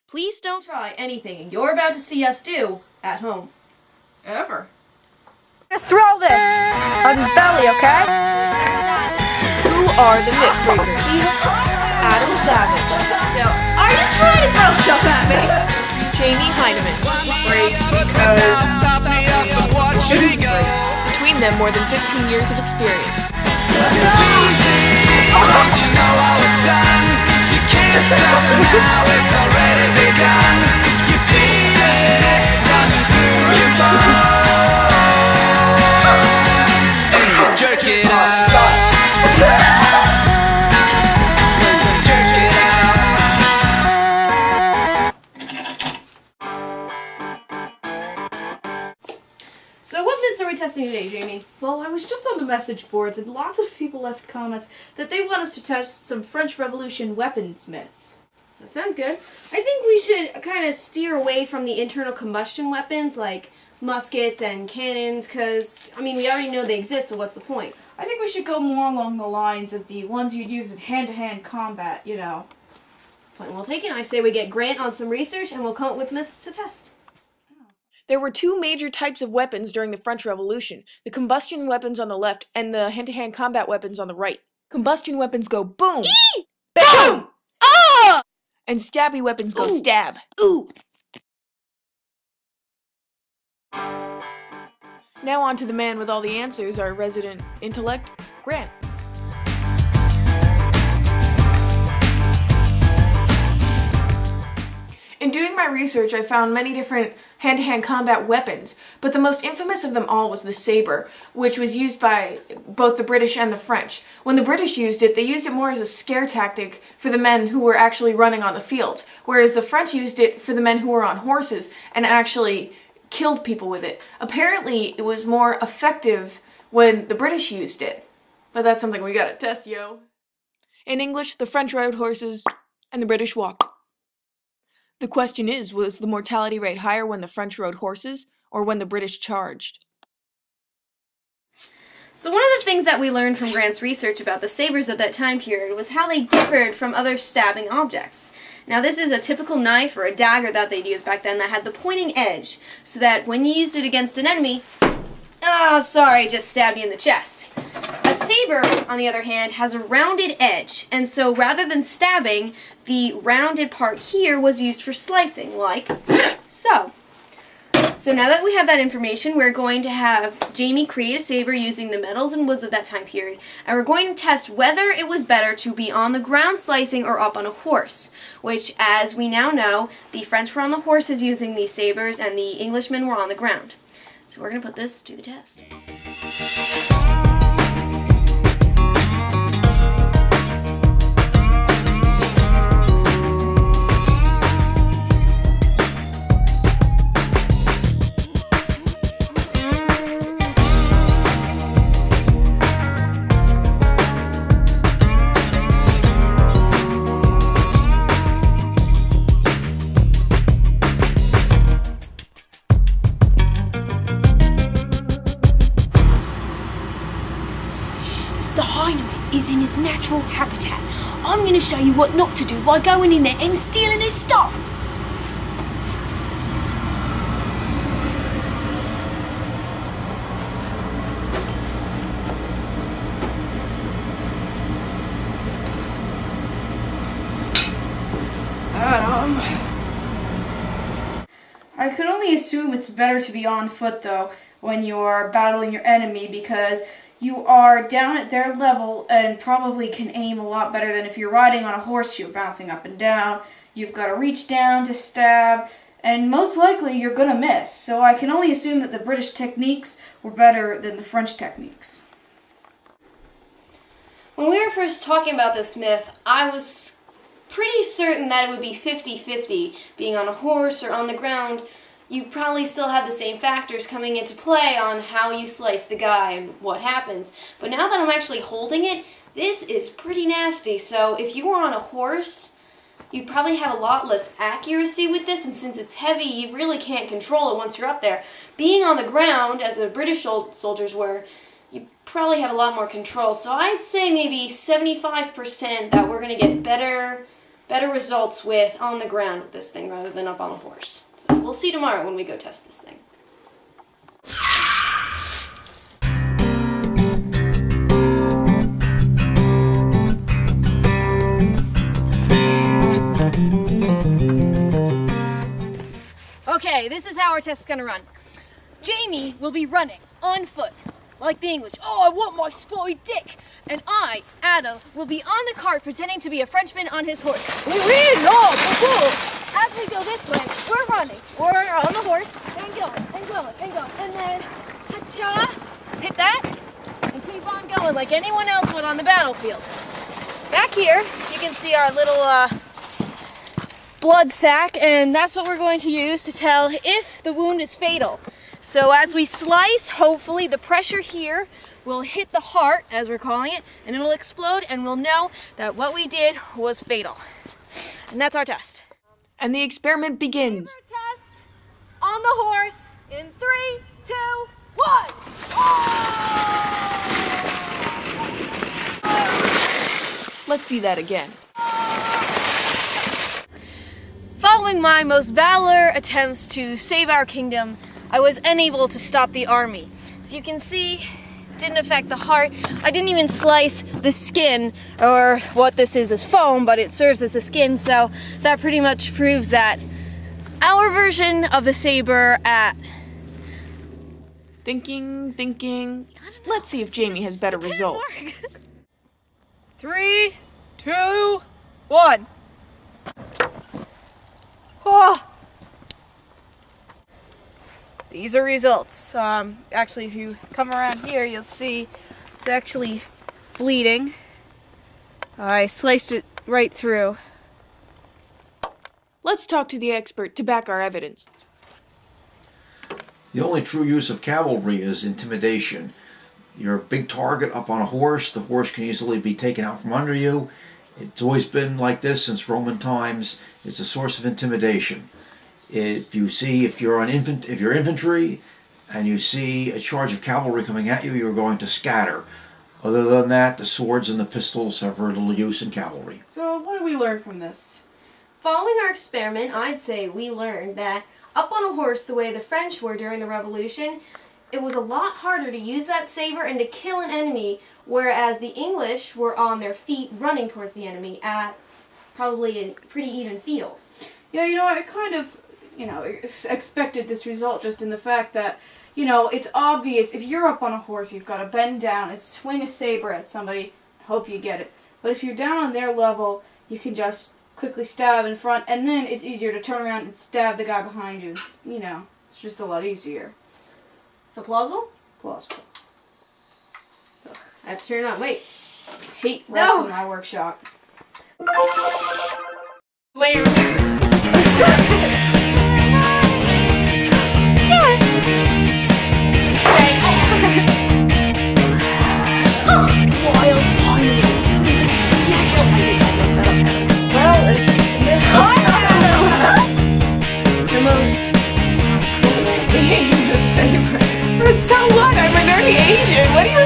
Please don't try anything you're about to see us do at home. Ever. Just throw this on his belly, okay? Who are the Mythbreakers? Adam Savage. Yo, are you trying to throw stuff at me? Jamie Heineman. Great, because Between them, more than 15 years of experience. Jerk it out. So what myths are we testing today, Jamie? Well, I was just on the message boards and lots of people left comments that they want us to test some French Revolution weapons myths. That sounds good. I think we should kind of steer away from the internal combustion weapons like muskets and cannons because, I mean, we already know they exist, so what's the point? I think we should go more along the lines of the ones you'd use in hand-to-hand combat, you know. Point well taken. I say we get Grant on some research and we'll come up with myths to test. There were two major types of weapons during the French Revolution, the combustion weapons on the left and the hand-to-hand combat weapons on the right. Combustion weapons go boom, Eee! BAM! Ah! And stabby weapons go Ooh. stab. Ooh! Now on to the man with all the answers, our resident intellect, Grant. In doing my research, I found many different hand-to-hand combat weapons, but the most infamous of them all was the saber, which was used by both the British and the French. When the British used it, they used it more as a scare tactic for the men who were actually running on the fields, whereas the French used it for the men who were on horses and actually killed people with it. Apparently, it was more effective when the British used it, but that's something we gotta test, yo. In English, the French rode horses and the British walked. The question is, was the mortality rate higher when the French rode horses or when the British charged? So one of the things that we learned from Grant's research about the sabers of that time period was how they differed from other stabbing objects. Now this is a typical knife or a dagger that they'd use back then that had the pointing edge, so that when you used it against an enemy, just stabbed you in the chest. A saber, on the other hand, has a rounded edge, and so rather than stabbing, the rounded part here was used for slicing, like so. So now that we have that information, we're going to have Jamie create a saber using the metals and woods of that time period, and we're going to test whether it was better to be on the ground slicing or up on a horse, which, as we now know, the French were on the horses using these sabers and the Englishmen were on the ground. So we're going to put this to the test. The Heineman is in his natural habitat. I'm going to show you what not to do by going in there and stealing his stuff. I could only assume it's better to be on foot, though, when you are battling your enemy, because you are down at their level and probably can aim a lot better than if you're riding on a horse. You're bouncing up and down, you've got to reach down to stab, and most likely you're going to miss. So I can only assume that the British techniques were better than the French techniques. When we were first talking about this myth, I was pretty certain that it would be 50-50, being on a horse or on the ground. You probably still have the same factors coming into play on how you slice the guy and what happens. But now that I'm actually holding it, this is pretty nasty. So if you were on a horse, you'd probably have a lot less accuracy with this, and since it's heavy, you really can't control it once you're up there. Being on the ground, as the British soldiers were, you probably have a lot more control. So I'd say maybe 75% that we're going to get better better results with on the ground with this thing rather than up on a horse. So we'll see tomorrow when we go test this thing. Okay, this is how our test is gonna run. Jamie will be running on foot, like the English. Oh, I want my spotty dick. And I, Adam, will be on the cart pretending to be a Frenchman on his horse. As we go this way, we're running. We're on the horse and going and going and going. And then, ha-cha, hit that, and keep on going like anyone else would on the battlefield. Back here, you can see our little blood sac, and that's what we're going to use to tell if the wound is fatal. So as we slice, hopefully the pressure here will hit the heart, as we're calling it, and it'll explode, and we'll know that what we did was fatal. And that's our test. And the experiment begins. Test on the horse in 3, 2, 1. Let's see that again. Following my most valor attempts to save our kingdom, I was unable to stop the army. As you can see, it didn't affect the heart. I didn't even slice the skin, or what this is foam, but it serves as the skin, so that pretty much proves that our version of the saber at... Thinking. Let's see if Jamie has better results. 3, 2, 1. Oh. These are results. Actually, if you come around here, you'll see it's actually bleeding. I sliced it right through. Let's talk to the expert to back our evidence. The only true use of cavalry is intimidation. You're a big target up on a horse. The horse can easily be taken out from under you. It's always been like this since Roman times. It's a source of intimidation. If you're infantry and you see a charge of cavalry coming at you, you're going to scatter. Other than that, the swords and the pistols have very little use in cavalry. So what do we learn from this? Following our experiment, I'd say we learned that up on a horse the way the French were during the Revolution, it was a lot harder to use that saber and to kill an enemy, whereas the English were on their feet running towards the enemy at probably a pretty even field. Yeah, I kind of, expected this result just in the fact that, it's obvious if you're up on a horse, you've got to bend down and swing a saber at somebody, hope you get it. But if you're down on their level, you can just quickly stab in front, and then it's easier to turn around and stab the guy behind you. It's just a lot easier. So plausible? Plausible. I have to turn it on. Wait. Hate rats in my workshop. Wild harmony. This is natural. I did not mess that up. Well, it's the most The saber. But so what? I'm an early Asian. What do you